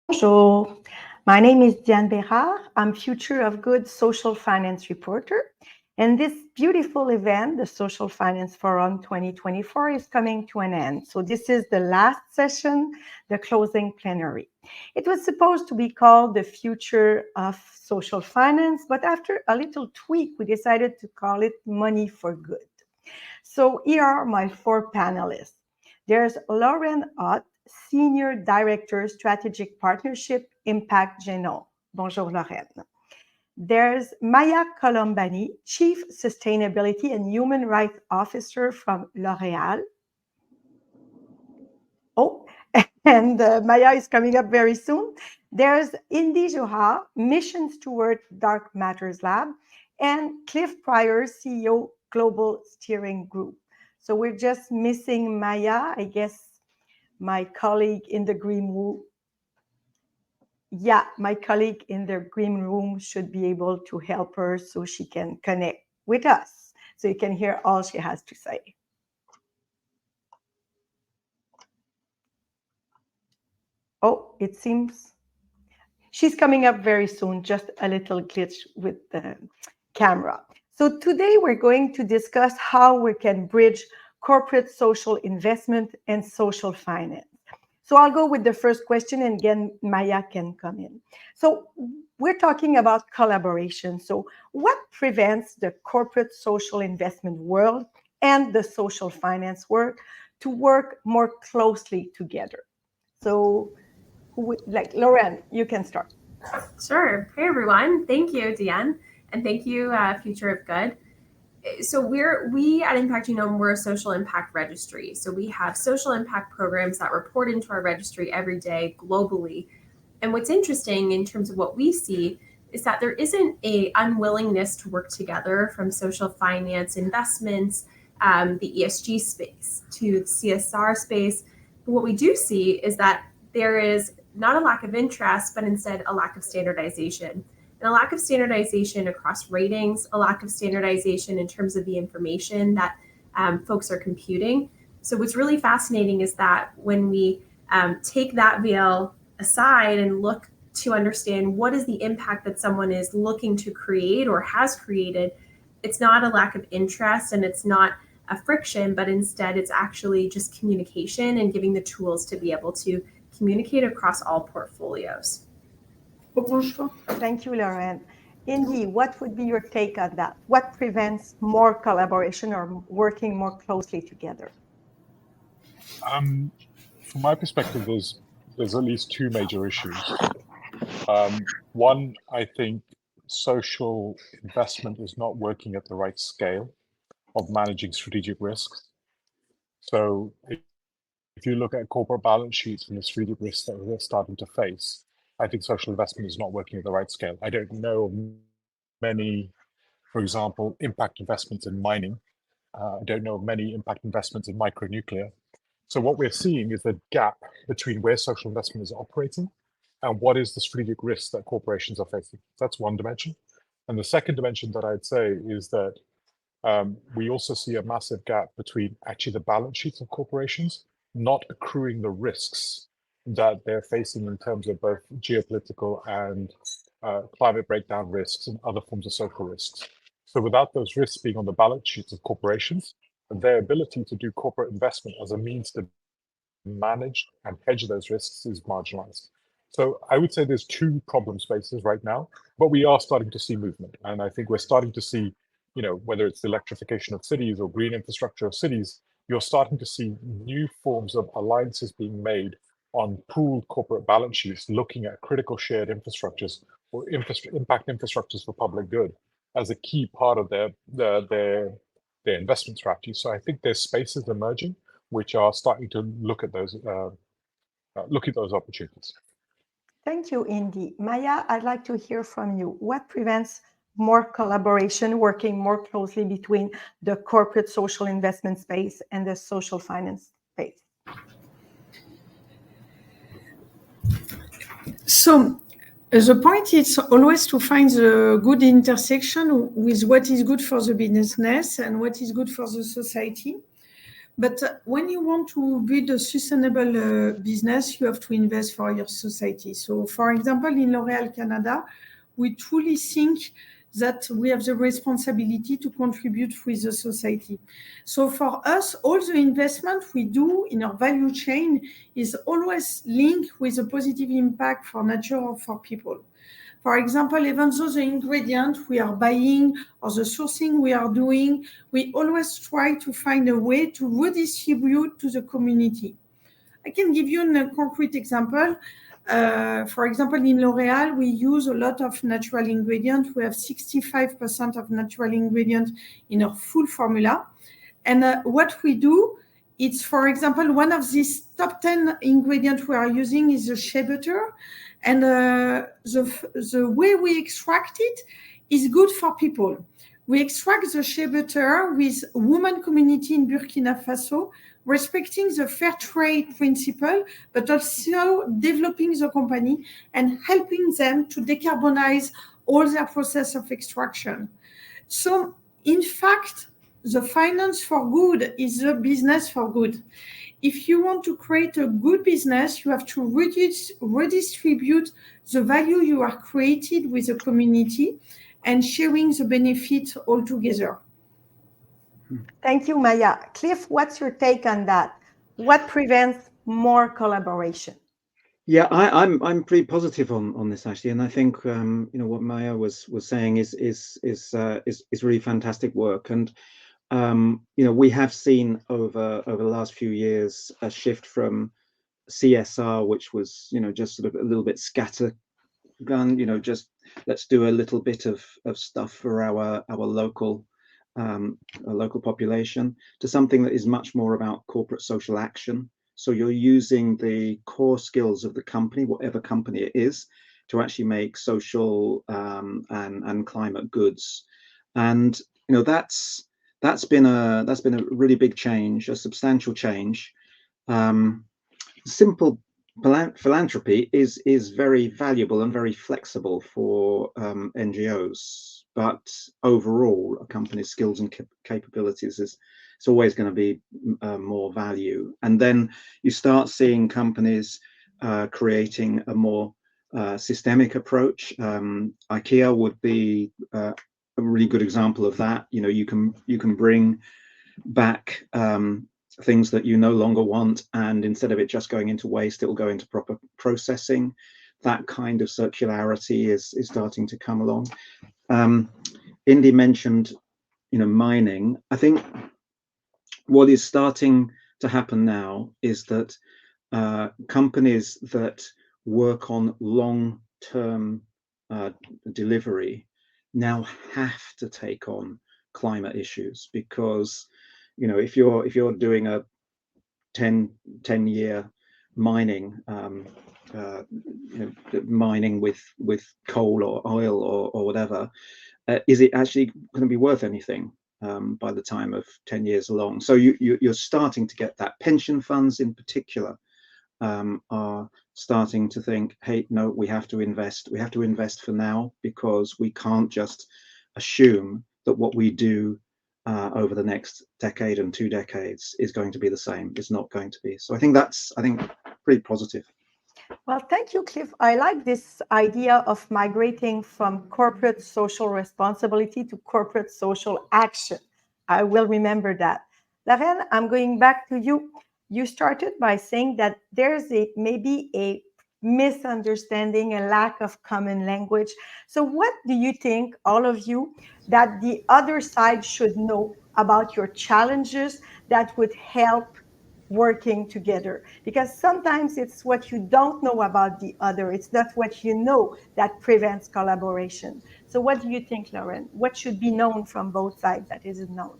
Bonjour, my name is Diane Bérard. I'm Future of Good Social Finance Reporter. And this beautiful event, the Social Finance Forum 2024, is coming to an end. So this is the last session, the closing plenary. It was supposed to be called the Future of Social Finance, but after a little tweak, we decided to call it Money for Good. So here are my four panelists. There's Lauren Ott, Senior Director, Strategic Partnership, Impact Genome. Bonjour, Lauren. There's Maya Colombani, Chief Sustainability and Human Rights Officer from L'Oréal. Oh, and Maya is coming up very soon. There's Indy Johar, Mission Steward, Dark Matters Lab, and Cliff Pryor, CEO, Global Steering Group. So we're just missing Maya, I guess my colleague in the green room. Yeah, my colleague in the green room should be able to help her so she can connect with us, so you can hear all she has to say. Oh, it seems she's coming up very soon, just a little glitch with the camera. So today we're going to discuss how we can bridge corporate social investment and social finance. So I'll go with the first question and again, Maya can come in. So we're talking about collaboration. So what prevents the corporate social investment world and the social finance world to work more closely together? So who would, like Lauren, you can start. Sure. Hey, everyone. Thank you, Diane. And thank you, Future of Good. So we at Impact Genome, we're a social impact registry. So we have social impact programs that report into our registry every day globally. And what's interesting in terms of what we see is that there isn't a unwillingness to work together from social finance investments, the ESG space to the CSR space. But what we do see is that there is not a lack of interest, but instead a lack of standardization. And a lack of standardization across ratings, a lack of standardization in terms of the information that folks are computing. So what's really fascinating is that when we take that veil aside and look to understand what is the impact that someone is looking to create or has created, it's not a lack of interest and it's not a friction, but instead it's actually just communication and giving the tools to be able to communicate across all portfolios. Thank you, Lauren. Indy, what would be your take on that? What prevents more collaboration or working more closely together? From my perspective, there's at least two major issues. One, I think social investment is not working at the right scale of managing strategic risks. So if you look at corporate balance sheets and the strategic risks that we're starting to face, I think social investment is not working at the right scale. I don't know of many, for example, impact investments in mining. I don't know of many impact investments in micronuclear. So what we're seeing is the gap between where social investment is operating and what is the strategic risk that corporations are facing. That's one dimension. And the second dimension that I'd say is that we also see a massive gap between actually the balance sheets of corporations not accruing the risks that they're facing in terms of both geopolitical and climate breakdown risks and other forms of social risks. So without those risks being on the balance sheets of corporations, their ability to do corporate investment as a means to manage and hedge those risks is marginalized. So I would say there's two problem spaces right now, but we are starting to see movement. And I think we're starting to see, whether it's the electrification of cities or green infrastructure of cities, you're starting to see new forms of alliances being made on pooled corporate balance sheets, looking at critical shared infrastructures or impact infrastructures for public good as a key part of their investment strategy. So I think there's spaces emerging which are starting to look at those opportunities. Thank you, Indy. Maya, I'd like to hear from you. What prevents more collaboration, working more closely between the corporate social investment space and the social finance space? So the point is always to find the good intersection with what is good for the business and what is good for the society. But when you want to build a sustainable business, you have to invest for your society. So, for example, in L'Oréal Canada, we truly think that we have the responsibility to contribute with the society. So for us, all the investment we do in our value chain is always linked with a positive impact for nature or for people. For example, even though the ingredient we are buying or the sourcing we are doing, we always try to find a way to redistribute to the community. I can give you a concrete example. For example, in L'Oréal, we use a lot of natural ingredients. We have 65% of natural ingredients in our full formula. And what we do, it's, for example, one of these top 10 ingredients we are using is the shea butter. And the way we extract it is good for people. We extract the shea butter with women community in Burkina Faso, respecting the fair trade principle, but also developing the company and helping them to decarbonize all their process of extraction. So, in fact, the finance for good is the business for good. If you want to create a good business, you have to redistribute the value you are created with the community and sharing the benefit all together. Thank you, Maya. Cliff, what's your take on that? What prevents more collaboration? Yeah, I'm pretty positive on this actually, and I think what Maya was saying is really fantastic work, and we have seen over the last few years a shift from CSR, which was just sort of a little bit scattergun, just let's do a little bit of stuff for our local population, to something that is much more about corporate social action. So you're using the core skills of the company, whatever company it is, to actually make social and climate goods, and that's been a really big change, a substantial change. Simple philanthropy is very valuable and very flexible for NGOs, but overall, a company's skills and capabilities it's always going to be more value. And then you start seeing companies creating a more systemic approach. IKEA would be a really good example of that. You can bring back things that you no longer want, and instead of it just going into waste, it will go into proper processing. That kind of circularity is starting to come along. Indy mentioned mining. I think what is starting to happen now is that companies that work on long-term delivery now have to take on climate issues, because if you're doing a 10-year mining mining with coal or oil or whatever, is it actually going to be worth anything by the time of 10 years along? So you're starting to get that. Pension funds in particular are starting to think, hey, no, we have to invest for now, because we can't just assume that what we do over the next decade and 2 decades is going to be the same. It's not going to be. So I think pretty positive. Well, thank you, Cliff. I like this idea of migrating from corporate social responsibility to corporate social action. I will remember that. Lorraine, I'm going back to you. You started by saying that there's maybe a misunderstanding, a lack of common language. So what do you think, all of you, that the other side should know about your challenges that would help working together? Because sometimes it's what you don't know about the other, it's not what you know, that prevents collaboration. So what do you think, Lauren? What should be known from both sides that isn't known?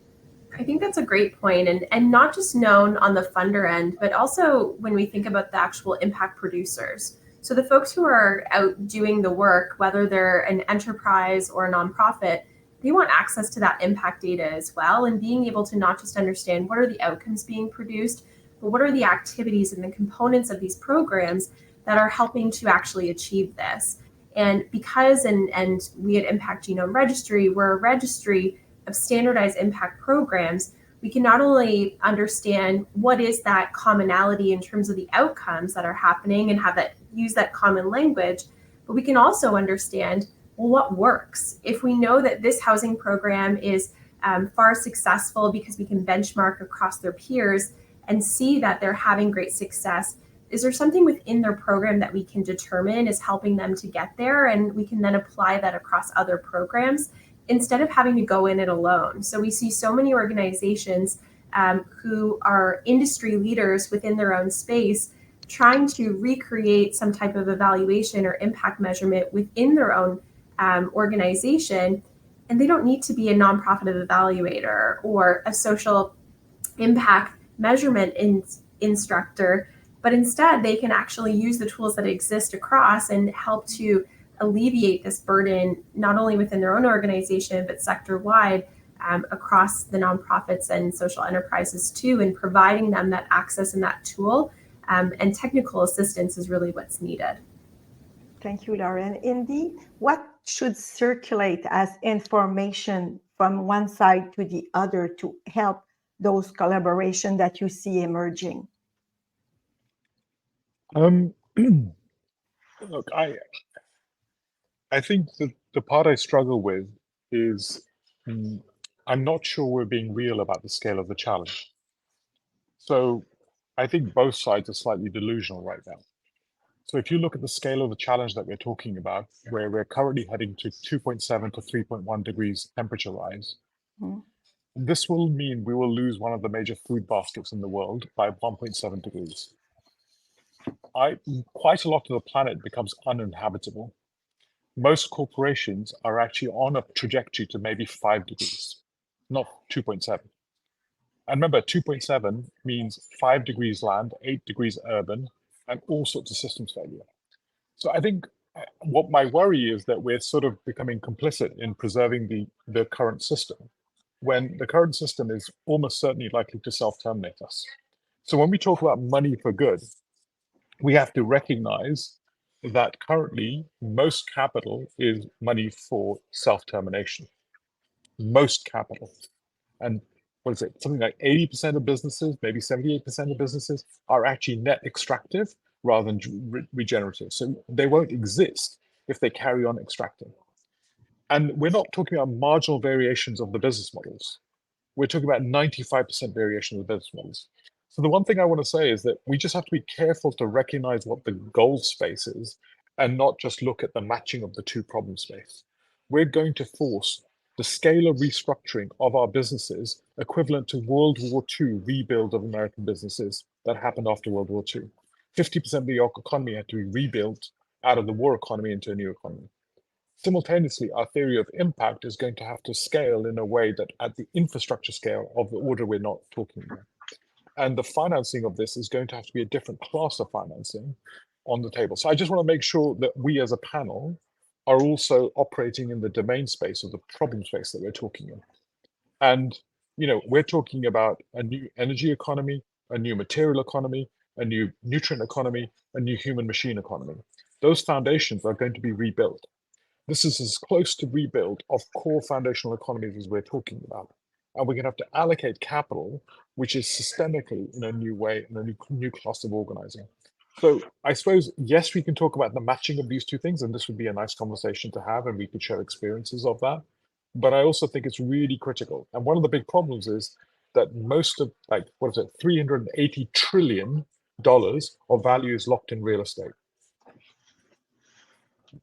I think that's a great point, and not just known on the funder end, but also when we think about the actual impact producers. So the folks who are out doing the work, whether they're an enterprise or a nonprofit, they want access to that impact data as well, and being able to not just understand what are the outcomes being produced, but what are the activities and the components of these programs that are helping to actually achieve this. And because, and we at Impact Genome Registry, we're a registry of standardized impact programs, we can not only understand what is that commonality in terms of the outcomes that are happening and use that common language, but we can also understand, well, what works. If we know that this housing program is far successful because we can benchmark across their peers and see that they're having great success, is there something within their program that we can determine is helping them to get there? And we can then apply that across other programs instead of having to go in it alone. So we see so many organizations who are industry leaders within their own space trying to recreate some type of evaluation or impact measurement within their own organization. And they don't need to be a nonprofit evaluator or a social impact measurement instructor, but instead they can actually use the tools that exist across and help to alleviate this burden, not only within their own organization, but sector-wide across the nonprofits and social enterprises too, and providing them that access and that tool and technical assistance is really what's needed. Thank you, Lauren. Indy, what should circulate as information from one side to the other to help those collaboration that you see emerging? Look, I think that the part I struggle with is I'm not sure we're being real about the scale of the challenge. So I think both sides are slightly delusional right now. So if you look at the scale of the challenge that we're talking about, where we're currently heading to 2.7 to 3.1 degrees temperature rise, this will mean we will lose one of the major food baskets in the world by 1.7 degrees. Quite a lot of the planet becomes uninhabitable. Most corporations are actually on a trajectory to maybe 5 degrees, not 2.7. And remember, 2.7 means 5 degrees land, 8 degrees urban, and all sorts of systems failure. So I think what my worry is that we're sort of becoming complicit in preserving the current system, when the current system is almost certainly likely to self-terminate us. So when we talk about money for good, we have to recognize that currently most capital is money for self-termination. Most capital. And what is it? Something like 80% of businesses, maybe 78% of businesses are actually net extractive rather than regenerative. So they won't exist if they carry on extracting. And we're not talking about marginal variations of the business models. We're talking about 95% variation of the business models. So the one thing I want to say is that we just have to be careful to recognize what the goal space is and not just look at the matching of the two problem space. We're going to force the scale of restructuring of our businesses equivalent to World War II rebuild of American businesses that happened after World War II. 50% of the economy had to be rebuilt out of the war economy into a new economy. Simultaneously, our theory of impact is going to have to scale in a way that at the infrastructure scale of the order we're not talking about. And the financing of this is going to have to be a different class of financing on the table. So I just want to make sure that we as a panel are also operating in the domain space or the problem space that we're talking in. And, you know, we're talking about a new energy economy, a new material economy, a new nutrient economy, a new human machine economy. Those foundations are going to be rebuilt. This is as close to rebuild of core foundational economies as we're talking about. And we're going to have to allocate capital, which is systemically in a new way, in a new class of organizing. So I suppose, yes, we can talk about the matching of these two things, and this would be a nice conversation to have, and we could share experiences of that. But I also think it's really critical. And one of the big problems is that most of, like, what is it, $380 trillion of value is locked in real estate.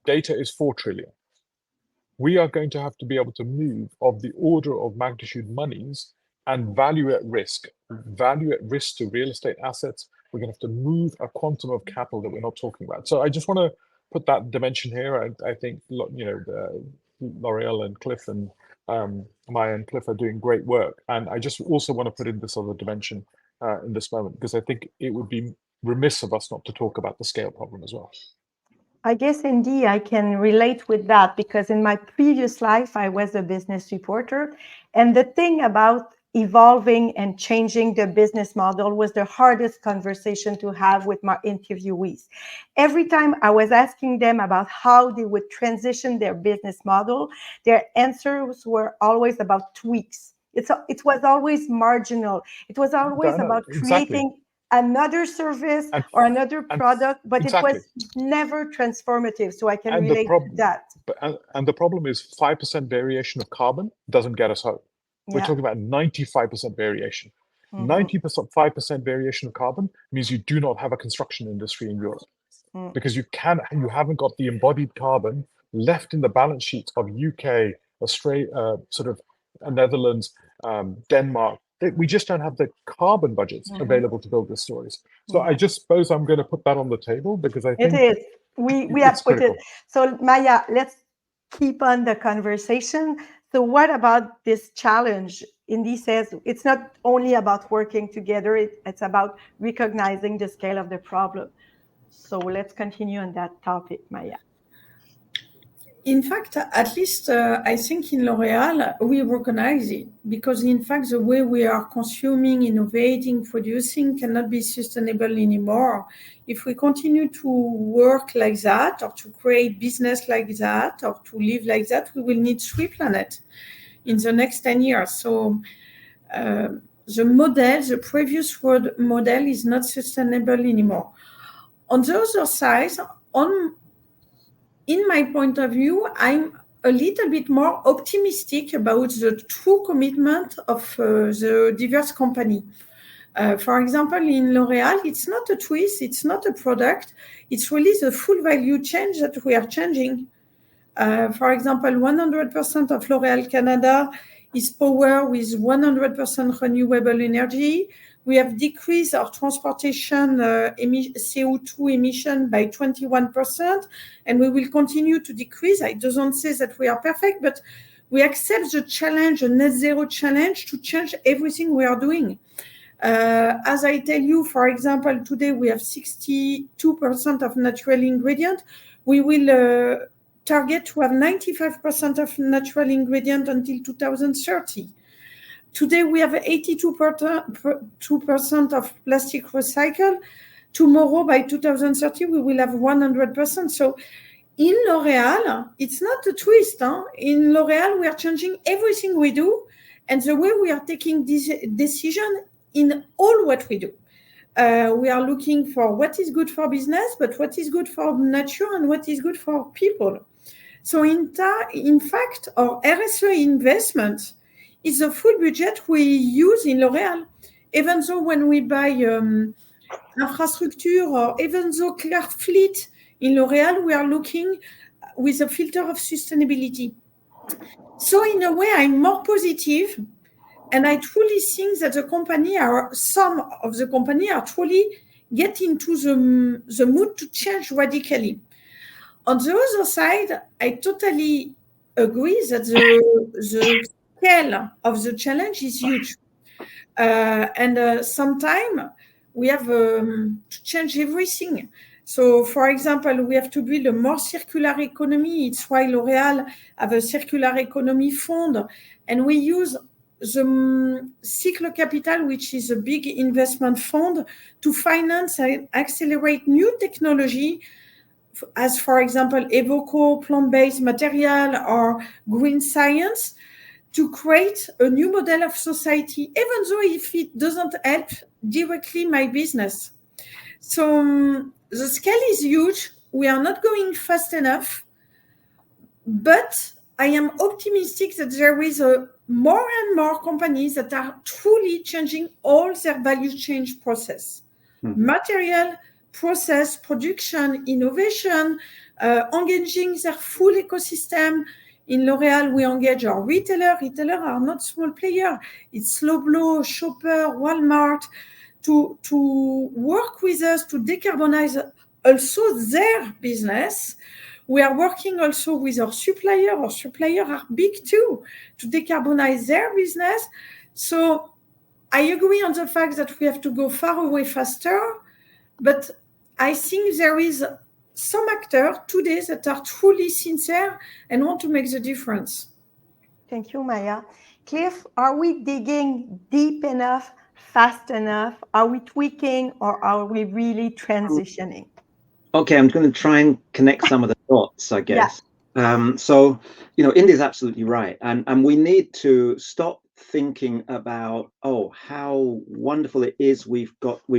Data is 4 trillion. We are going to have to be able to move of the order of magnitude monies and value at risk to real estate assets. We're going to have to move a quantum of capital that we're not talking about. So I just want to put that dimension here. I think, you know, L'Oreal and Cliff and Maya and Cliff are doing great work. And I just also want to put in this other dimension in this moment, because I think it would be remiss of us not to talk about the scale problem as well. I guess, indeed, I can relate with that, because in my previous life, I was a business reporter. And the thing about evolving and changing the business model was the hardest conversation to have with my interviewees. Every time I was asking them about how they would transition their business model, their answers were always about tweaks. It was always marginal. It was always about creating another service or another product, but it was never transformative. So I can relate to that. And the problem is 5% variation of carbon doesn't get us home. We're talking about 95% variation. 5% variation of carbon means you do not have a construction industry in Europe, because you haven't got the embodied carbon left in the balance sheets of UK, Australia, Netherlands, Denmark. We just don't have the carbon budgets available to build these stories. So I just suppose I'm going to put that on the table, because I think it is. We have put it. So Maya, let's keep on the conversation. So what about this challenge? Indy says it's not only about working together, it's about recognizing the scale of the problem. So let's continue on that topic, Maya. In fact, at least I think in L'Oréal, we recognize it, because in fact, the way we are consuming, innovating, producing cannot be sustainable anymore. If we continue to work like that, or to create business like that, or to live like that, we will need 3 planets in the next 10 years. So the previous world model is not sustainable anymore. On the other side, in my point of view, I'm a little bit more optimistic about the true commitment of the diverse company. For example, in L'Oréal, it's not a twist, it's not a product, it's really the full value chain that we are changing. For example, 100% of L'Oréal Canada is powered with 100% renewable energy. We have decreased our transportation CO2 emission by 21%, and we will continue to decrease. I don't say that we are perfect, but we accept the challenge, a net zero challenge, to change everything we are doing. As I tell you, for example, today we have 62% of natural ingredient. We will target to have 95% of natural ingredient until 2030. Today, we have 82% of plastic recycled. Tomorrow, by 2030, we will have 100%. So in L'Oréal, it's not a twist. In L'Oréal, we are changing everything we do, and the way we are taking this decision in all what we do. We are looking for what is good for business, but what is good for nature and what is good for people. So in fact, our RSE investment is a full budget we use in L'Oréal. Even though when we buy infrastructure, or even though Clear Fleet in L'Oréal, we are looking with a filter of sustainability. So in a way, I'm more positive, and I truly think that some of the company are truly getting into the mood to change radically. On the other side, I totally agree that the scale of the challenge is huge. And sometimes we have to change everything. So, for example, we have to build a more circular economy. It's why L'Oréal have a circular economy fund, and we use the Cycle Capital, which is a big investment fund, to finance and accelerate new technology, as, for example, Evoco, plant-based material, or green science, to create a new model of society, even though if it doesn't help directly my business. So the scale is huge. We are not going fast enough, but I am optimistic that there is more and more companies that are truly changing all their value chain process. Material, process, production, innovation, engaging their full ecosystem. In L'Oréal, we engage our retailer. Retailers are not small players. It's Loblaw, Shopper, Walmart, to work with us to decarbonize also their business. We are working also with our supplier. Our suppliers are big too, to decarbonize their business. So I agree on the fact that we have to go far away faster, but I think there is some actors today that are truly sincere and want to make the difference. Thank you, Maya. Cliff, are we digging deep enough, fast enough? Are we tweaking, or are we really transitioning? Okay, I'm going to try and connect some of the dots, I guess. Yeah. So, Indy's absolutely right. And we need to stop thinking about, oh, how wonderful it is we've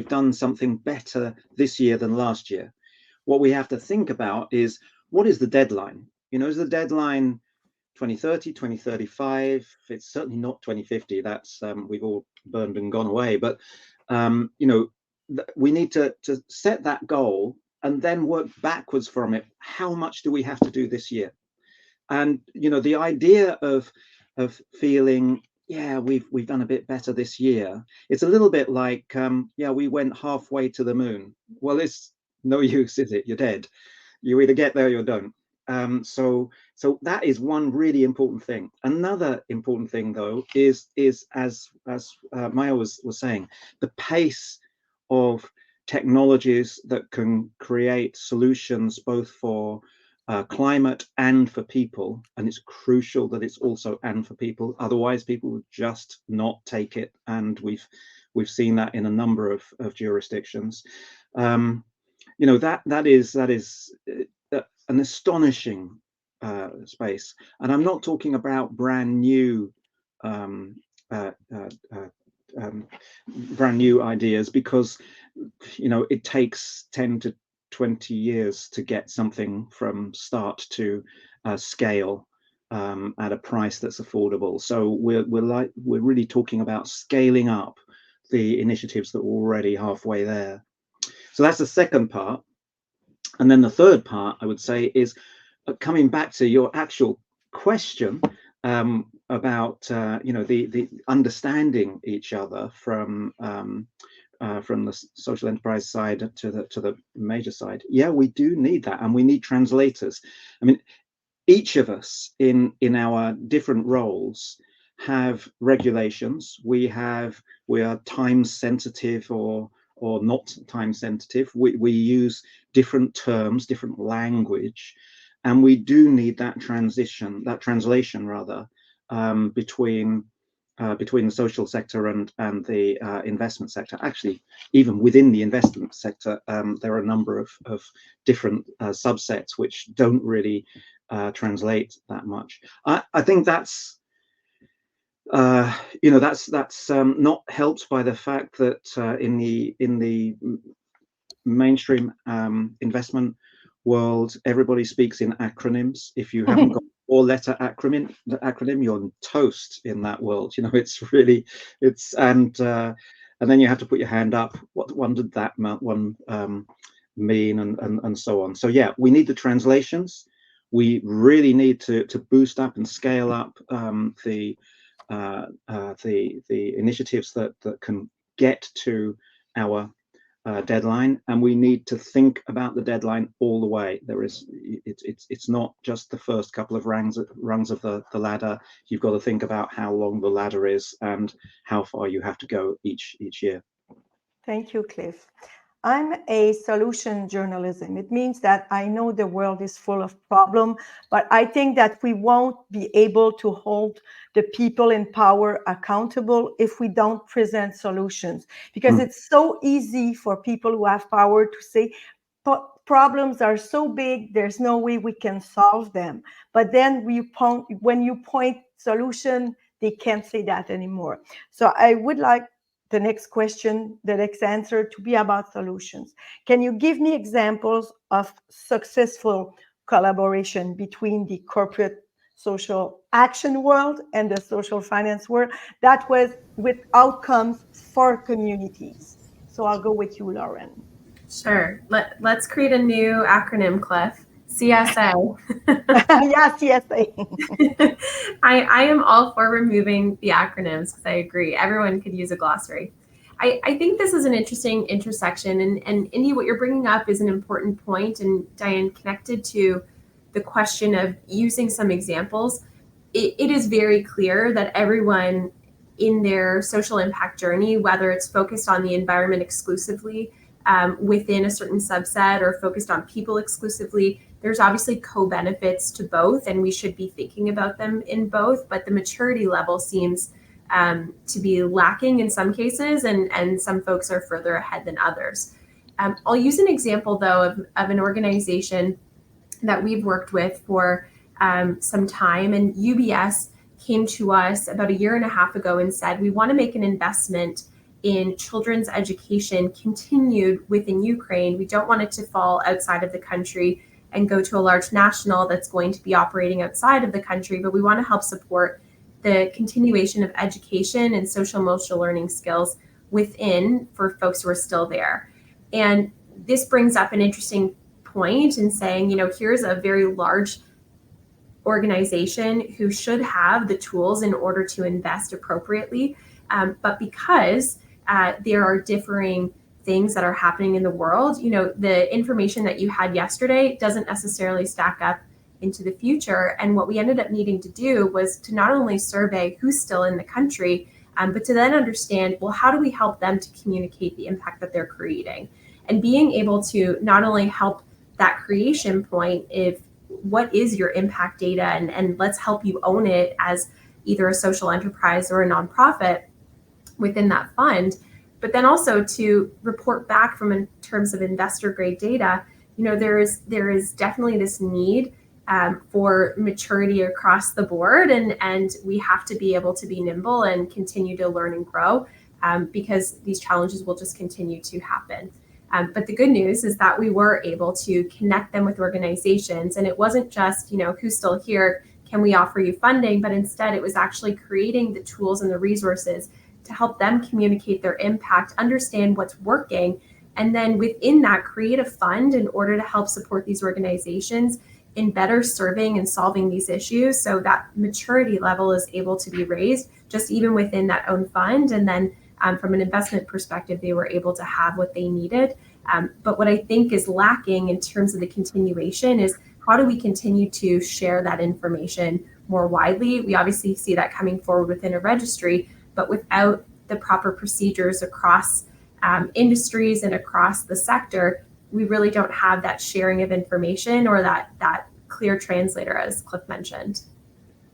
done something better this year than last year. What we have to think about is, what is the deadline? You know, is the deadline 2030, 2035? It's certainly not 2050. That's we've all burned and gone away. But you know, we need to set that goal and then work backwards from it. How much do we have to do this year? And you know, the idea of feeling, yeah, we've done a bit better this year. It's a little bit like, yeah, we went halfway to the moon. Well, it's no use, is it? You're dead. You either get there or you don't. So that is one really important thing. Another important thing, though, is as Maya was saying, the pace of technologies that can create solutions both for climate and for people, and it's crucial that it's also and for people. Otherwise, people would just not take it, and we've seen that in a number of jurisdictions. You know, that is an astonishing space, and I'm not talking about brand new ideas, because you know, it takes 10 to 20 years to get something from start to scale at a price that's affordable. So we're really talking about scaling up the initiatives that were already halfway there. So that's the second part. And then the third part, I would say, is coming back to your actual question about you know, the understanding each other from the social enterprise side to the major side. Yeah, we do need that, and we need translators. I mean, each of us in our different roles have regulations. We are time sensitive or not time sensitive. We use different terms, different language, and we do need that translation rather, between the social sector and the investment sector. Actually, even within the investment sector, there are a number of different subsets which don't really translate that much. I think that's you know, that's not helped by the fact that in the mainstream investment world, everybody speaks in acronyms. If you haven't got a 4-letter acronym, you're toast in that world. You know, it's really, and then you have to put your hand up. What one did that one mean, and so on. So yeah, we need the translations. We really need to boost up and scale up the initiatives that can get to our deadline, and we need to think about the deadline all the way. It's not just the first couple of rungs of the ladder. You've got to think about how long the ladder is and how far you have to go each year. Thank you, Cliff. I'm a solution journalism. It means that I know the world is full of problems, but I think that we won't be able to hold the people in power accountable if we don't present solutions. Because it's so easy for people who have power to say, problems are so big, there's no way we can solve them. But then when you point solution, they can't say that anymore. So I would like the next question, the next answer to be about solutions. Can you give me examples of successful collaboration between the corporate social action world and the social finance world that was with outcomes for communities? So I'll go with you, Lauren. Sure. Let's create a new acronym, Cliff. CSA. Yeah, CSA. I am all for removing the acronyms because I agree. Everyone could use a glossary. I think this is an interesting intersection, and Indy, what you're bringing up is an important point, and Diane, connected to the question of using some examples. It is very clear that everyone in their social impact journey, whether it's focused on the environment exclusively, within a certain subset, or focused on people exclusively, there's obviously co-benefits to both, and we should be thinking about them in both, but the maturity level seems to be lacking in some cases, and some folks are further ahead than others. I'll use an example, though, of an organization that we've worked with for some time, and UBS came to us about 1.5 years ago and said, we want to make an investment in children's education continued within Ukraine. We don't want it to fall outside of the country and go to a large national that's going to be operating outside of the country, but we want to help support the continuation of education and social emotional learning skills within for folks who are still there. And this brings up an interesting point in saying, here's a very large organization who should have the tools in order to invest appropriately. But because there are differing things that are happening in the world, the information that you had yesterday doesn't necessarily stack up into the future. And what we ended up needing to do was to not only survey who's still in the country, but to then understand, well, how do we help them to communicate the impact that they're creating? And being able to not only help that creation point, if what is your impact data, and let's help you own it as either a social enterprise or a nonprofit within that fund, but then also to report back from in terms of investor grade data, there is definitely this need for maturity across the board, and we have to be able to be nimble and continue to learn and grow because these challenges will just continue to happen. But the good news is that we were able to connect them with organizations, and it wasn't just, who's still here, can we offer you funding, but instead it was actually creating the tools and the resources to help them communicate their impact, understand what's working, and then within that create a fund in order to help support these organizations in better serving and solving these issues, so that maturity level is able to be raised just even within that own fund. And then from an investment perspective, they were able to have what they needed. But what I think is lacking in terms of the continuation is how do we continue to share that information more widely? We obviously see that coming forward within a registry, but without the proper procedures across industries and across the sector, we really don't have that sharing of information or that clear translator, as Cliff mentioned.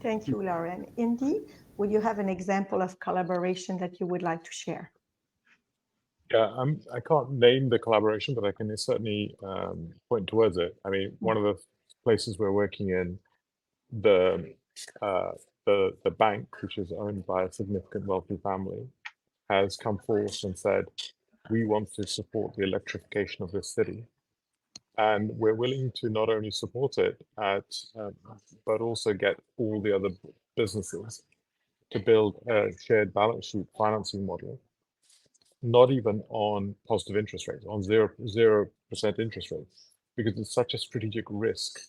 Thank you, Lauren. Indy, would you have an example of collaboration that you would like to share? Yeah, I can't name the collaboration, but I can certainly point towards it. I mean, one of the places we're working in, the bank, which is owned by a significant wealthy family, has come forth and said, we want to support the electrification of this city. And we're willing to not only support it, but also get all the other businesses to build a shared balance sheet financing model, not even on positive interest rates, on 0% interest rates, because it's such a strategic risk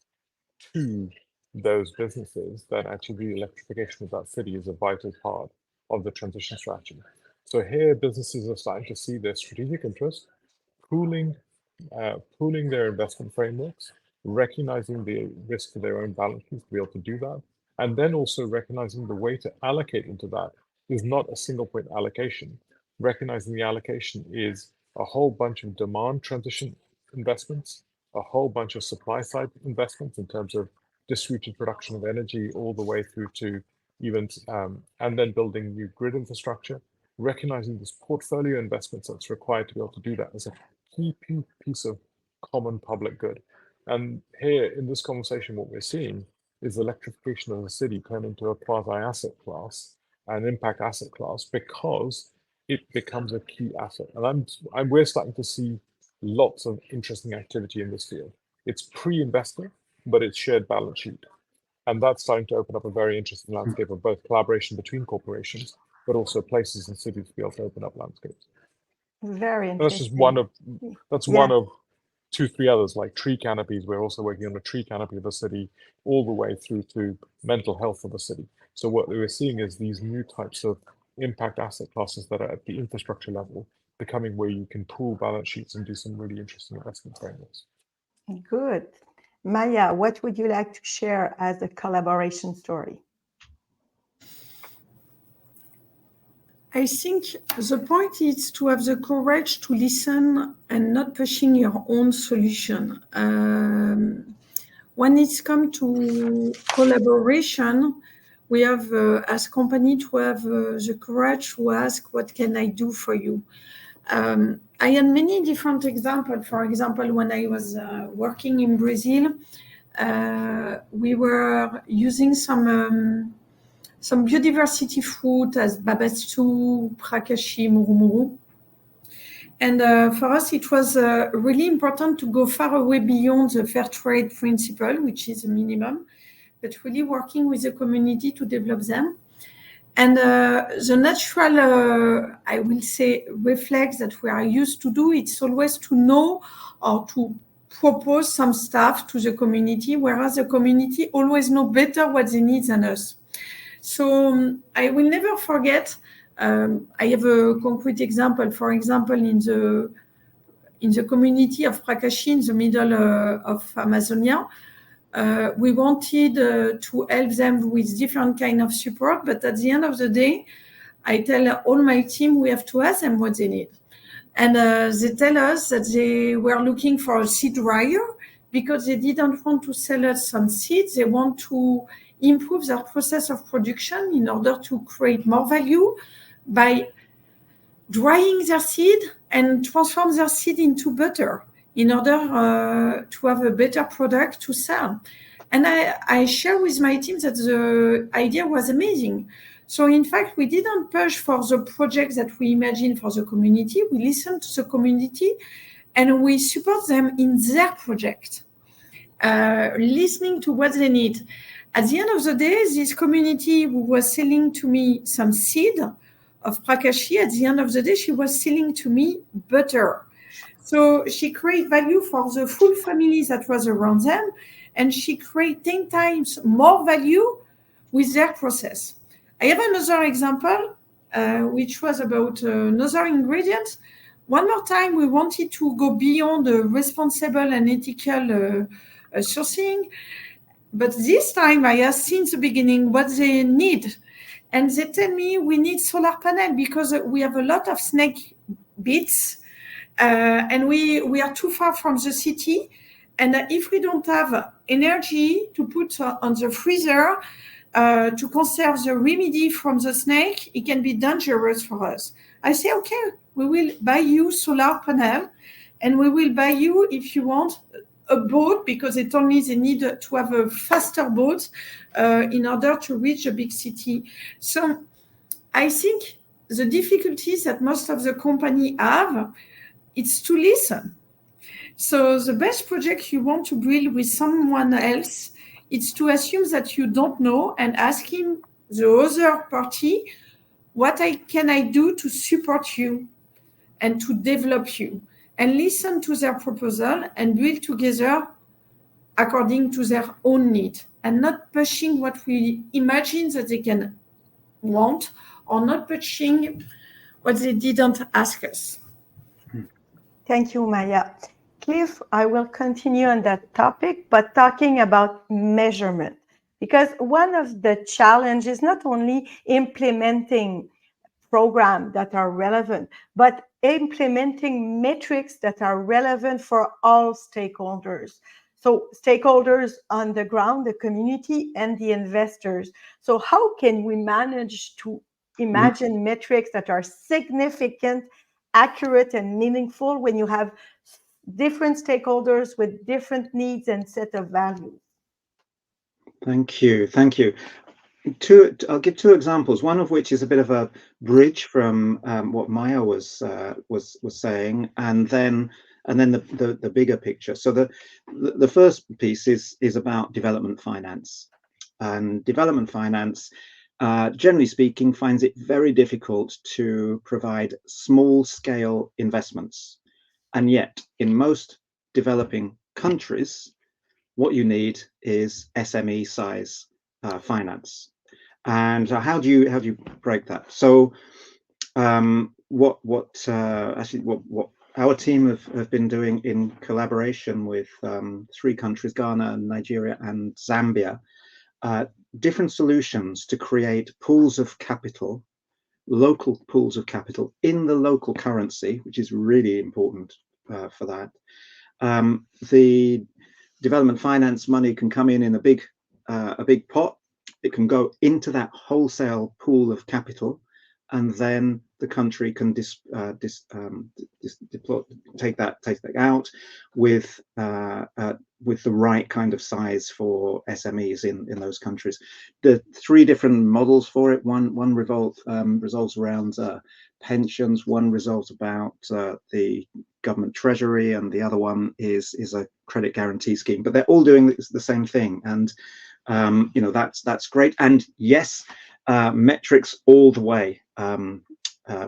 to those businesses that actually the electrification of that city is a vital part of the transition strategy. So here, businesses are starting to see their strategic interest, pooling their investment frameworks, recognizing the risk to their own balance sheets to be able to do that, and then also recognizing the way to allocate into that is not a single point allocation. Recognizing the allocation is a whole bunch of demand transition investments, a whole bunch of supply side investments in terms of distributed production of energy all the way through to even, and then building new grid infrastructure, recognizing this portfolio investments that's required to be able to do that as a key piece of common public good. And here in this conversation, what we're seeing is electrification of the city turn into a quasi-asset class, an impact asset class, because it becomes a key asset. And we're starting to see lots of interesting activity in this field. It's pre-investor, but it's shared balance sheet. And that's starting to open up a very interesting landscape of both collaboration between corporations, but also places and cities to be able to open up landscapes. Very interesting. That's just one of 2-3 others, like tree canopies. We're also working on a tree canopy of the city, all the way through to mental health of the city. So what we're seeing is these new types of impact asset classes that are at the infrastructure level, becoming where you can pool balance sheets and do some really interesting investment frameworks. Good. Maya, what would you like to share as a collaboration story? I think the point is to have the courage to listen and not pushing your own solution. When it's come to collaboration, we have, as company, to have the courage to ask, what can I do for you? I had many different examples. For example, when I was working in Brazil, we were using some some biodiversity fruit as babastu, prakashi, murumuru. And for us, it was really important to go far away beyond the fair trade principle, which is a minimum, but really working with the community to develop them. And the natural, I will say, reflex that we are used to do, it's always to know or to propose some stuff to the community, whereas the community always know better what they need than us. So I will never forget, I have a concrete example. For example, in the community of Prakashi, in the middle of Amazonia, we wanted to help them with different kind of support, but at the end of the day, I tell all my team we have to ask them what they need. And they tell us that they were looking for a seed dryer because they didn't want to sell us some seeds. They want to improve their process of production in order to create more value by drying their seed and transform their seed into butter in order to have a better product to sell. And I share with my team that the idea was amazing. So in fact, we didn't push for the projects that we imagined for the community. We listened to the community and we support them in their project, listening to what they need. At the end of the day, this community who was selling to me some seed of Prakashi, at the end of the day, she was selling to me butter. So she created value for the full family that was around them, and she created 10 times more value with their process. I have another example, which was about another ingredient. One more time, we wanted to go beyond responsible and ethical sourcing. But this time, I asked since the beginning what they need. And they tell me we need solar panel because we have a lot of snake bits and we are too far from the city. And if we don't have energy to put on the freezer to conserve the remedy from the snake, it can be dangerous for us. I say, okay, we will buy you solar panel and we will buy you, if you want, a boat because they told me they need to have a faster boat in order to reach a big city. So I think the difficulties that most of the company have, it's to listen. So the best project you want to build with someone else, it's to assume that you don't know and ask him, the other party, what can I do to support you and to develop you? And listen to their proposal and build together according to their own need and not pushing what we imagine that they can want or not pushing what they didn't ask us. Thank you, Maya. Cliff, I will continue on that topic, but talking about measurement, because one of the challenges is not only implementing programs that are relevant, but implementing metrics that are relevant for all stakeholders. So stakeholders on the ground, the community, and the investors. So how can we manage to imagine metrics that are significant, accurate, and meaningful when you have different stakeholders with different needs and set of values? Thank you. I'll give two examples. One of which is a bit of a bridge from what Maya was saying, and then the bigger picture. So the first piece is about development finance, and development finance, generally speaking, finds it very difficult to provide small scale investments, and yet in most developing countries, what you need is SME size finance. And how do you break that? So what our team have been doing in collaboration with 3 countries, Ghana, Nigeria, and Zambia, different solutions to create pools of capital, local pools of capital in the local currency, which is really important for that. The development finance money can come in a big pot. It can go into that wholesale pool of capital, and then the country can take that out with with the right kind of size for SMEs in those countries. The 3 different models for it. One revolves around pensions. One revolves about the government treasury, and the other one is a credit guarantee scheme. But they're all doing the same thing, and that's great. And yes, metrics all the way.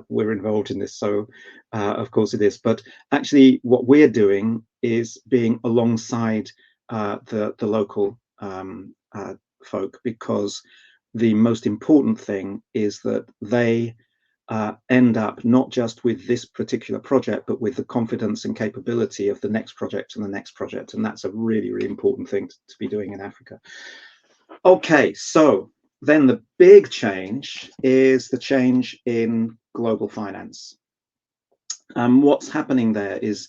We're involved in this, so of course it is. But actually, what we're doing is being alongside the local folk, because the most important thing is that they end up not just with this particular project, but with the confidence and capability of the next project and the next project. And that's a really, really important thing to be doing in Africa. Okay, so then the big change is the change in global finance. What's happening there is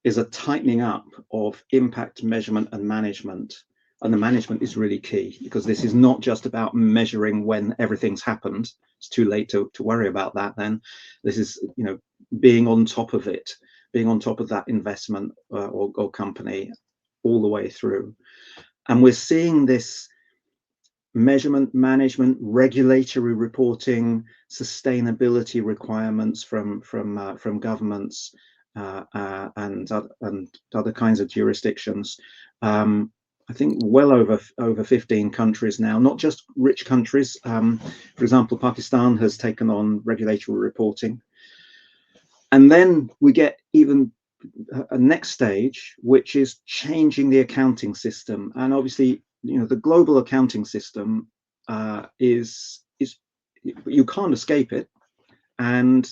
a tightening up of impact measurement and management. And the management is really key, because this is not just about measuring when everything's happened. It's too late to worry about that then. This is, being on top of it, being on top of that investment or company all the way through. And we're seeing this measurement, management, regulatory reporting, sustainability requirements from governments and other kinds of jurisdictions. I think well over 15 countries now, not just rich countries. For example, Pakistan has taken on regulatory reporting. And then we get even a next stage, which is changing the accounting system. And obviously, the global accounting system is you can't escape it. And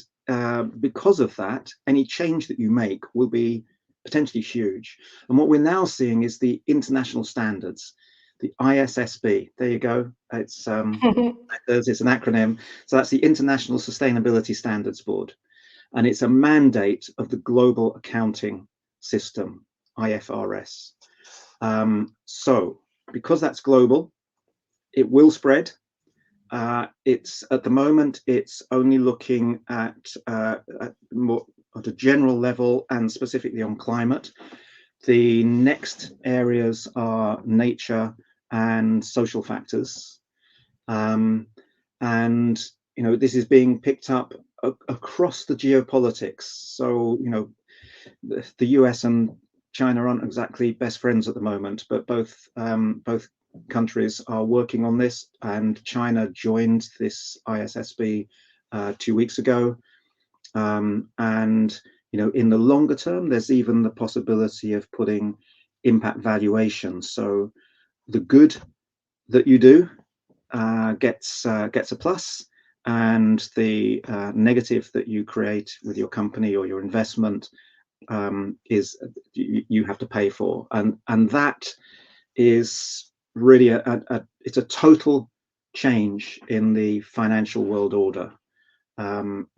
because of that, any change that you make will be potentially huge. And what we're now seeing is the international standards, the ISSB. There you go. It's it's an acronym. So that's the International Sustainability Standards Board, and it's a mandate of the Global Accounting System, IFRS. So because that's global, it will spread. It's at the moment, it's only looking at more at a general level and specifically on climate. The next areas are nature and social factors. And, this is being picked up across the geopolitics. So, the US and China aren't exactly best friends at the moment, but both countries are working on this, and China joined this ISSB 2 weeks ago. And in the longer term, there's even the possibility of putting impact valuation. So the good that you do gets a plus, and the negative that you create with your company or your investment is you have to pay for, and that is really it's a total change in the financial world order.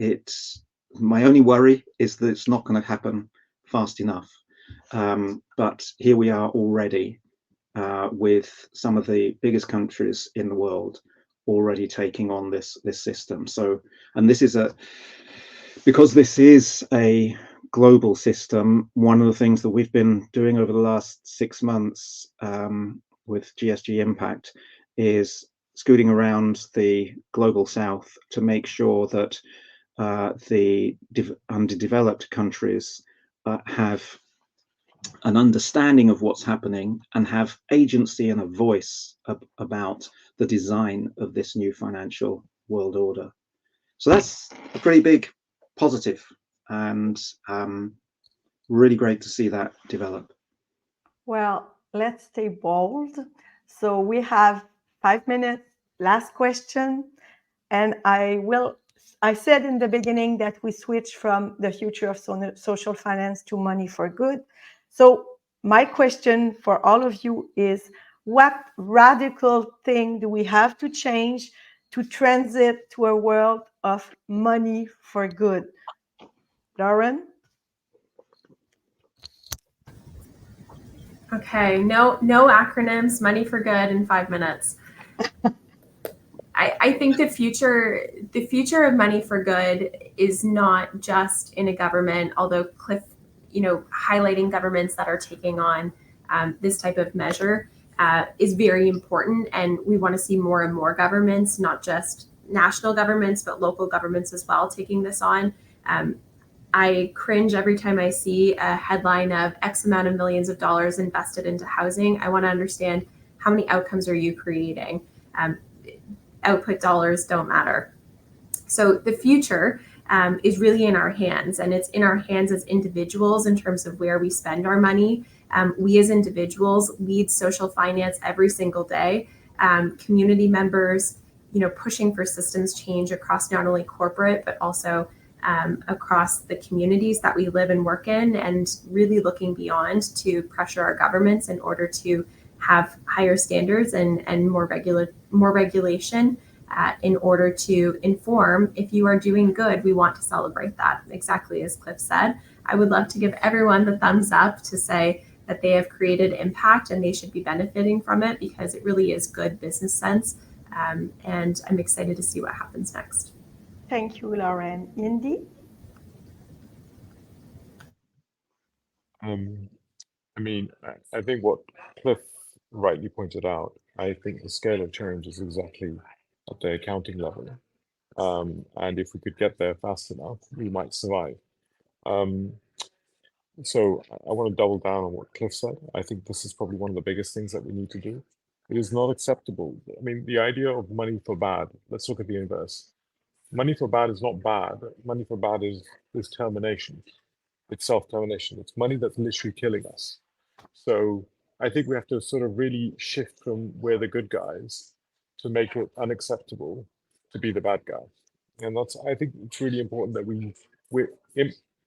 It's my only worry is that it's not going to happen fast enough, but here we are already with some of the biggest countries in the world already taking on this system. So, and this is because this is a global system, one of the things that we've been doing over the last 6 months with GSG Impact is scooting around the global south to make sure that the underdeveloped countries have an understanding of what's happening and have agency and a voice about the design of this new financial world order. So that's a pretty big positive, and really great to see that develop. Well, let's stay bold. So we have 5 minutes, last question. And I said in the beginning that we switch from the future of social finance to money for good. So my question for all of you is, what radical thing do we have to change to transit to a world of money for good? Lauren? Okay, no acronyms, money for good in 5 minutes. I think the future of money for good is not just in a government, although Cliff, highlighting governments that are taking on this type of measure is very important, and we want to see more and more governments, not just national governments, but local governments as well, taking this on. I cringe every time I see a headline of X amount of millions of dollars invested into housing. I want to understand, how many outcomes are you creating? Output dollars don't matter. So the future is really in our hands, and it's in our hands as individuals in terms of where we spend our money. We as individuals lead social finance every single day. Community members, pushing for systems change across not only corporate, but also across the communities that we live and work in, and really looking beyond to pressure our governments in order to have higher standards and more regulation in order to inform. If you are doing good, we want to celebrate that, exactly as Cliff said. I would love to give everyone the thumbs up to say that they have created impact and they should be benefiting from it, because it really is good business sense. And I'm excited to see what happens next. Thank you, Lauren. Indy? I think what Cliff rightly pointed out, I think the scale of change is exactly at the accounting level. And if we could get there fast enough, we might survive. So I want to double down on what Cliff said. I think this is probably one of the biggest things that we need to do. It is not acceptable. The idea of money for bad, let's look at the inverse. Money for bad is not bad. Money for bad is termination. It's self-termination. It's money that's literally killing us. So I think we have to sort of really shift from we're the good guys to make it unacceptable to be the bad guy. And I think it's really important that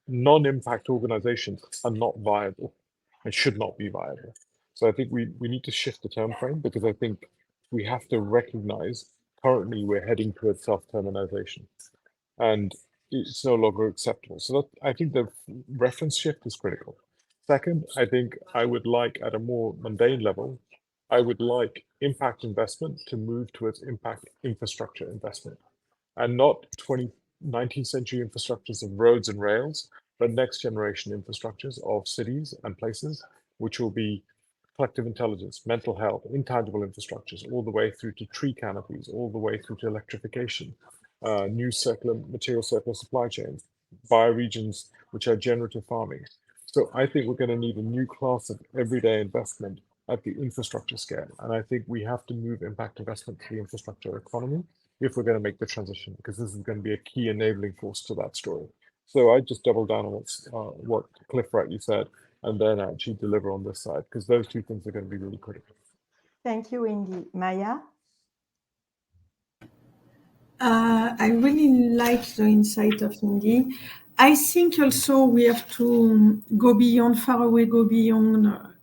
non-impact organizations are not viable and should not be viable. So I think we need to shift the term frame, because I think we have to recognize currently we're heading towards self-termination and it's no longer acceptable. So I think the reference shift is critical. Second, I think I would like, at a more mundane level, I would like impact investment to move towards impact infrastructure investment, and not 19th century infrastructures of roads and rails, but next generation infrastructures of cities and places, which will be collective intelligence, mental health, intangible infrastructures, all the way through to tree canopies, all the way through to electrification, new material circular supply chains, bioregions, which are generative farming. So I think we're going to need a new class of everyday investment at the infrastructure scale. And I think we have to move impact investment to the infrastructure economy if we're going to make the transition, because this is going to be a key enabling force to that story. So I just double down on what Cliff rightly said, and then actually deliver on this side, because those two things are going to be really critical. Thank you, Indy. Maya? I really like the insight of Indy. I think also we have to go beyond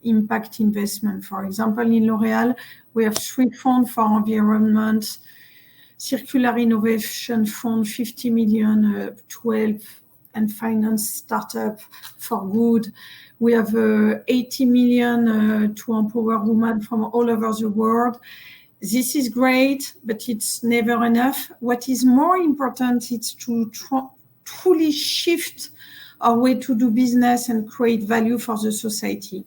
impact investment. For example, in L'Oréal, we have 3 funds for environment, Circular Innovation Fund, 50 million, 12, and finance startup for good. We have 80 million to empower women from all over the world. This is great, but it's never enough. What is more important is to truly shift our way to do business and create value for the society.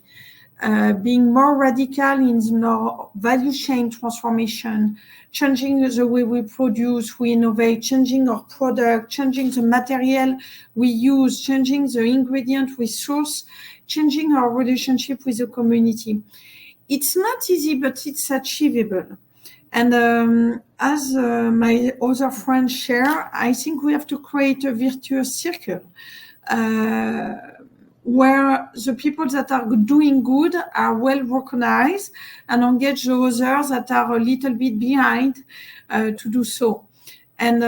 Being more radical in the value chain transformation, changing the way we produce, we innovate, changing our product, changing the material we use, changing the ingredient we source, changing our relationship with the community. It's not easy, but it's achievable. And as my other friends share, I think we have to create a virtuous circle where the people that are doing good are well recognized and engage the others that are a little bit behind to do so. And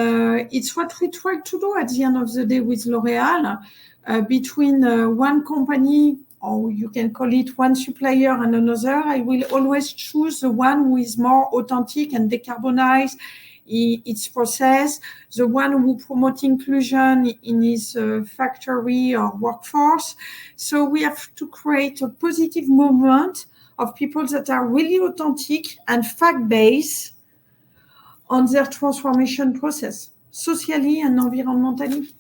it's what we try to do at the end of the day with L'Oréal, between one company, or you can call it one supplier and another. I will always choose the one who is more authentic and decarbonize its process, the one who promotes inclusion in his factory or workforce. So we have to create a positive movement of people that are really authentic and fact-based on their transformation process, socially and environmentally.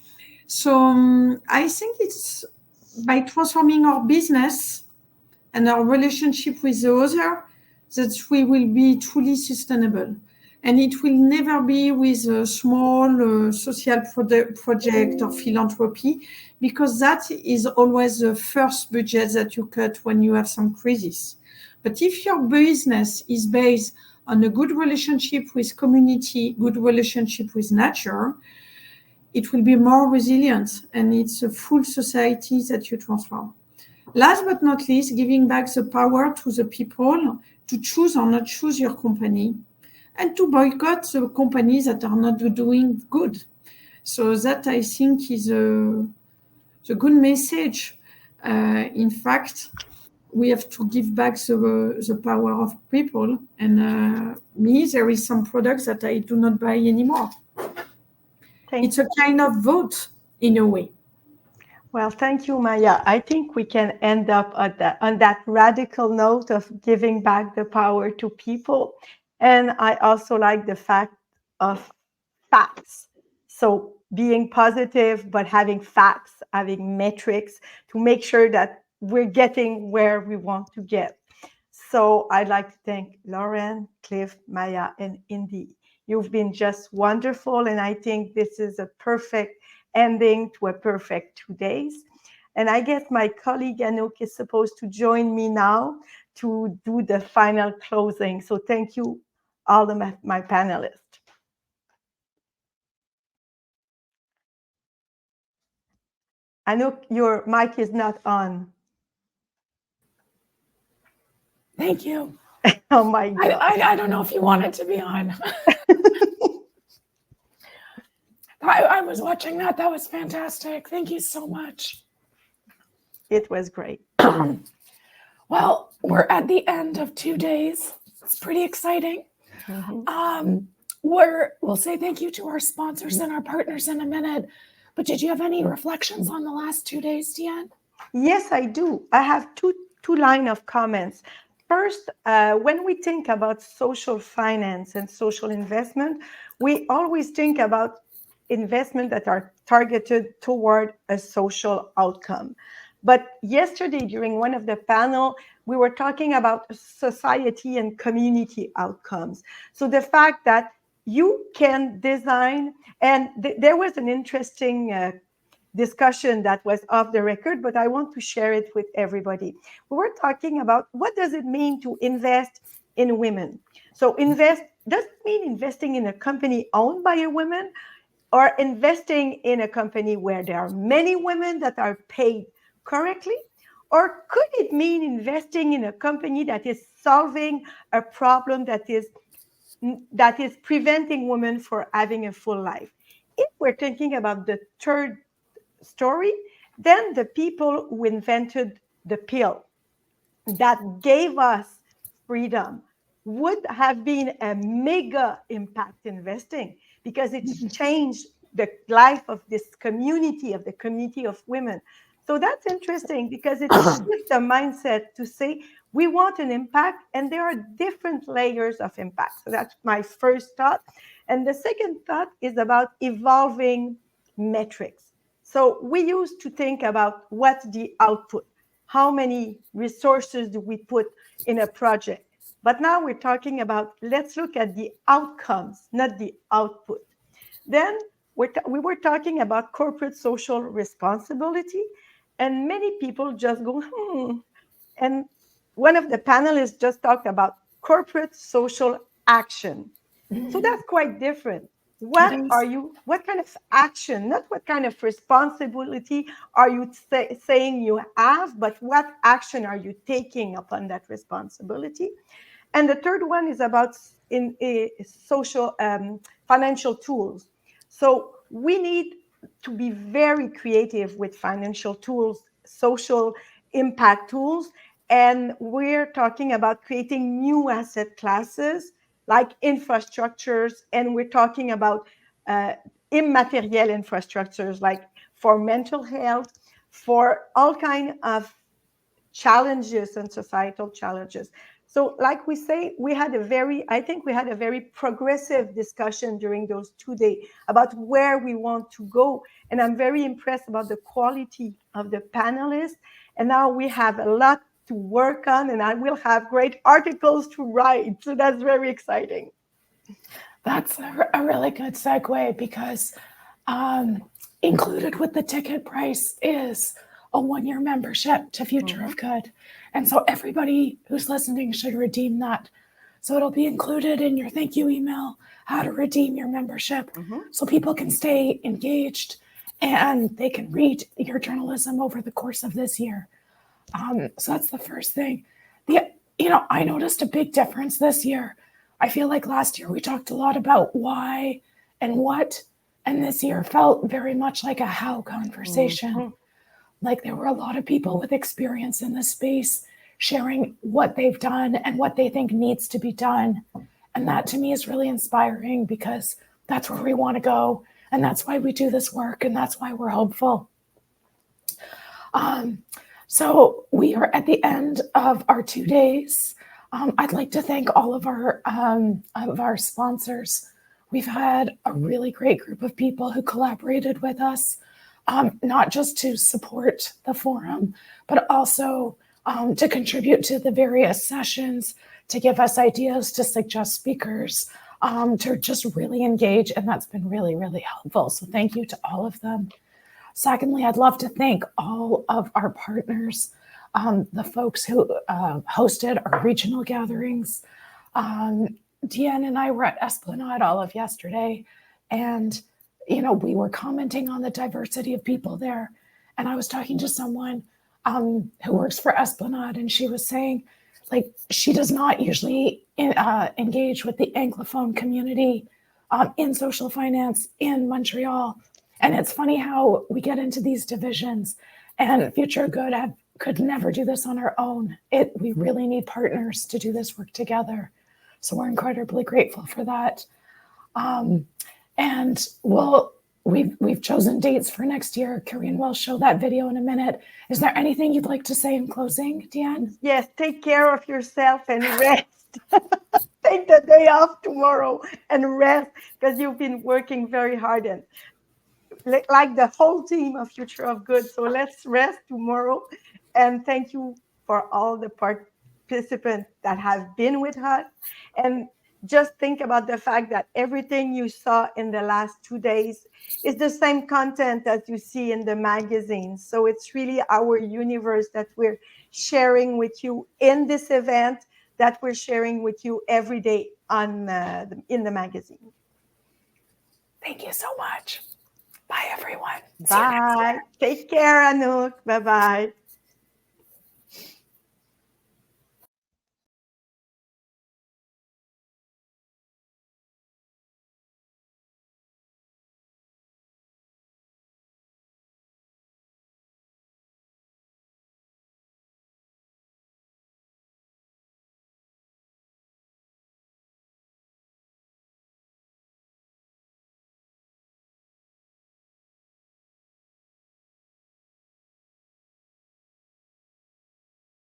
So I think it's by transforming our business and our relationship with the other, that we will be truly sustainable. And it will never be with a small social project or philanthropy, because that is always the first budget that you cut when you have some crisis. But if your business is based on a good relationship with community, good relationship with nature, it will be more resilient, and it's a full society that you transform. Last but not least, giving back the power to the people to choose or not choose your company, and to boycott the companies that are not doing good. So that, I think, is a good message. In fact, we have to give back the power of people. And there is some products that I do not buy anymore. It's a kind of vote in a way. Well, thank you, Maya. I think we can end up on that radical note of giving back the power to people. And I also like the fact of facts. So being positive, but having facts, having metrics to make sure that we're getting where we want to get. So I'd like to thank Lauren, Cliff, Maya, and Indy. You've been just wonderful. And I think this is a perfect ending to a perfect 2 days. And I guess my colleague Anouk is supposed to join me now to do the final closing. So thank you, all of my panelists. Anouk, your mic is not on. Thank you. Oh my God. I don't know if you want it to be on. I was watching that. That was fantastic. Thank you so much. It was great. Well, we're at the end of 2 days. It's pretty exciting. We'll say thank you to our sponsors and our partners in a minute. But did you have any reflections on the last 2 days, Diane? Yes, I do. I have two line of comments. First, when we think about social finance and social investment, we always think about investment that are targeted toward a social outcome. But yesterday, during one of the panel, we were talking about society and community outcomes. So the fact that you can design, and there was an interesting discussion that was off the record, but I want to share it with everybody. We were talking about what does it mean to invest in women. So invest doesn't mean investing in a company owned by a woman, or investing in a company where there are many women that are paid correctly, or could it mean investing in a company that is solving a problem that is preventing women from having a full life? If we're thinking about the third story, then the people who invented the pill that gave us freedom would have been a mega impact investing, because it changed the life of this community, of the community of women. So that's interesting, because it shifts the mindset to say we want an impact, and there are different layers of impact. So that's my first thought. And the second thought is about evolving metrics. So we used to think about what's the output, how many resources do we put in a project. But now we're talking about, let's look at the outcomes, not the output. Then we were talking about corporate social responsibility, and many people just go, And one of the panelists just talked about corporate social action. So that's quite different. What kind of action, not what kind of responsibility are you saying you have, but what action are you taking upon that responsibility? And the third one is about social financial tools. So we need to be very creative with financial tools, social impact tools. And we're talking about creating new asset classes like infrastructures. And we're talking about immaterial infrastructures, like for mental health, for all kinds of challenges and societal challenges. So like we say, I think we had a very progressive discussion during those 2 days about where we want to go. And I'm very impressed about the quality of the panelists. And now we have a lot to work on, and I will have great articles to write. So that's very exciting. That's a really good segue, because included with the ticket price is a 1-year membership to Future of Good. And so everybody who's listening should redeem that. So it'll be included in your thank you email, how to redeem your membership, so people can stay engaged and they can read your journalism over the course of this year. So that's the first thing. I noticed a big difference this year. I feel like last year we talked a lot about why and what, and this year felt very much like a how conversation. Like there were a lot of people with experience in this space sharing what they've done and what they think needs to be done. And that to me is really inspiring, because that's where we want to go. And that's why we do this work. And that's why we're hopeful. So we are at the end of our 2 days. I'd like to thank all of our sponsors. We've had a really great group of people who collaborated with us, not just to support the forum, but also to contribute to the various sessions, to give us ideas, to suggest speakers, to just really engage. And that's been really, really helpful. So thank you to all of them. Secondly, I'd love to thank all of our partners, the folks who hosted our regional gatherings. Deanne and I were at Esplanade all of yesterday, and we were commenting on the diversity of people there. And I was talking to someone who works for Esplanade, and she was saying, like, she does not usually engage with the Anglophone community in social finance in Montreal. And it's funny how we get into these divisions, and Future Good could never do this on our own. We really need partners to do this work together. So we're incredibly grateful for that. And we've chosen dates for next year. Karine will show that video in a minute. Is there anything you'd like to say in closing, Deanne? Yes, take care of yourself and rest. Take the day off tomorrow and rest, because you've been working very hard, and like the whole team of Future of Good. So let's rest tomorrow. And thank you for all the participants that have been with us. And just think about the fact that everything you saw in the last 2 days is the same content that you see in the magazine. So it's really our universe that we're sharing with you in this event, that we're sharing with you every day in the magazine. Thank you so much. Bye, everyone. Bye. Take care, Anouk. Bye-bye.